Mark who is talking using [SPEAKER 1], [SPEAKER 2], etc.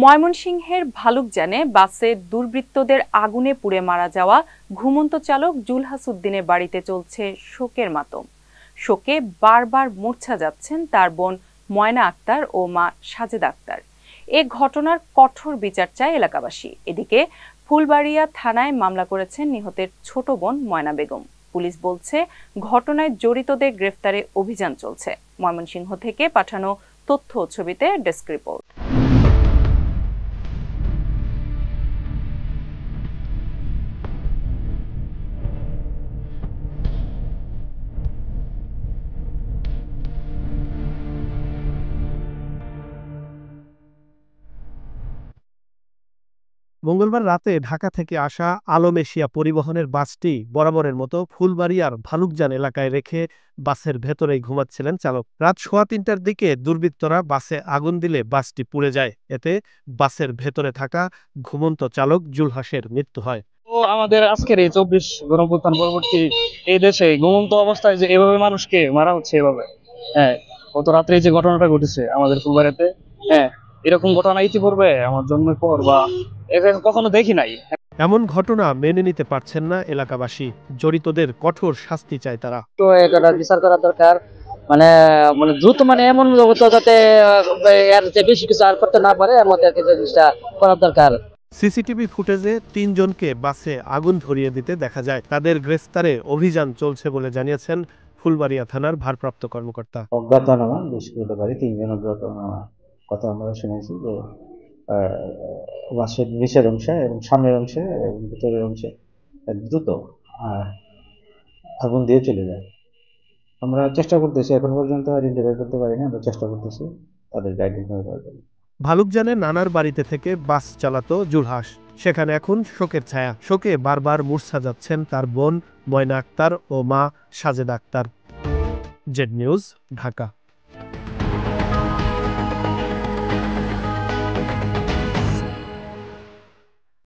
[SPEAKER 1] ময়মনসিংহের ভালুকজানে বাসে দুর্বৃত্তদের আগুনে পুড়ে মারা যাওয়া ঘুমন্ত চালক জুলহাস উদ্দিনের বাড়িতে চলছে শোকের মাতম। শোকে বারবার মূর্ছা যাচ্ছেন তার বোন ময়না আক্তার ও মা সাজেদা আক্তার। এ ঘটনার কঠোর বিচার চায় এলাকাবাসী। এদিকে ফুলবাড়িয়া থানায় মামলা করেছেন নিহতের ছোট বোন ময়না বেগম। পুলিশ বলছে ঘটনায় জড়িতদের গ্রেফতারে অভিযান চলছে। ময়মনসিংহ থেকে পাঠানো তথ্য ও ছবিতে ডেস্ক রিপোর্ট।
[SPEAKER 2] মঙ্গলবার রাতে ঢাকা থেকে আসা আলম এশিয়া পরিবহনের বাসটি বরাবরের মতো ফুলবাড়িয়ার ভালুকজান এলাকায় রেখে বাসের ভেতরেই ঘুমাচ্ছিলেন চালক। রাত ৩:৩০টার দিকে দুর্বৃত্তরা বাসে আগুন দিলে বাসটি পুড়ে যায়। এতে বাসের ভেতরে থাকা ঘুমন্ত চালক জুলহাসের মৃত্যু হয়।
[SPEAKER 3] আমাদের আজকের এই ২৪ গণঅভ্যুত্থান পরবর্তী এই দেশে ঘুমন্ত অবস্থায় যে এভাবে মানুষকে মারা হচ্ছে এভাবে, হ্যাঁ, গত রাত্রে যে ঘটনাটা ঘটেছে আমাদের ফুলবাড়িতে, হ্যাঁ, এরকম ঘটনা ইতিপূর্বে আমার জন্মের পর বা কখনো দেখি নাই।
[SPEAKER 2] এমন ঘটনা মেনে নিতে পারছেন না এলাকাবাসী। জড়িতদের কঠোর শাস্তি চায় তারা।
[SPEAKER 4] তো এটা বিচার করা দরকার, মানে মানে দ্রুত, মানে এমন যাতে এর যে বেশি কিছু আর করতে না পারে, এর মধ্যে জিনিসটা করা দরকার।
[SPEAKER 2] সিসিটিভি ফুটেজে ৩ জনকে বাসে আগুন ধরিয়ে দিতে দেখা যায়। তাদের গ্রেফতারে অভিযান চলছে বলে জানিয়েছেন ফুলবাড়িয়া থানার ভারপ্রাপ্ত কর্মকর্তা।
[SPEAKER 5] অজ্ঞাতনামা বেশি হতে পারে, ৩ জন অজ্ঞাতনামা কথা আমরা শুনেছি যে বাসের নিচের অংশে এবং সামনের অংশে এবং ভিতরের অংশে দ্রুত আগুন দিয়ে চলে যায়। আমরা চেষ্টা করতেছি, এখন পর্যন্ত আইডেন্টিফাই করতে পারিনি, আমরা চেষ্টা করতেছি তাদেরকে আইডেন্টিফাই করার জন্য।
[SPEAKER 2] ভালুকজানে নানার বাড়িতে থেকে বাস চালাতো জুলহাস। সেখানে এখন শোকের ছায়া। শোকে বারবার মূর্ছা যাচ্ছেন তার বোন ময়না আক্তার ও মা সাজেদা আক্তার। Z news, Dhaka.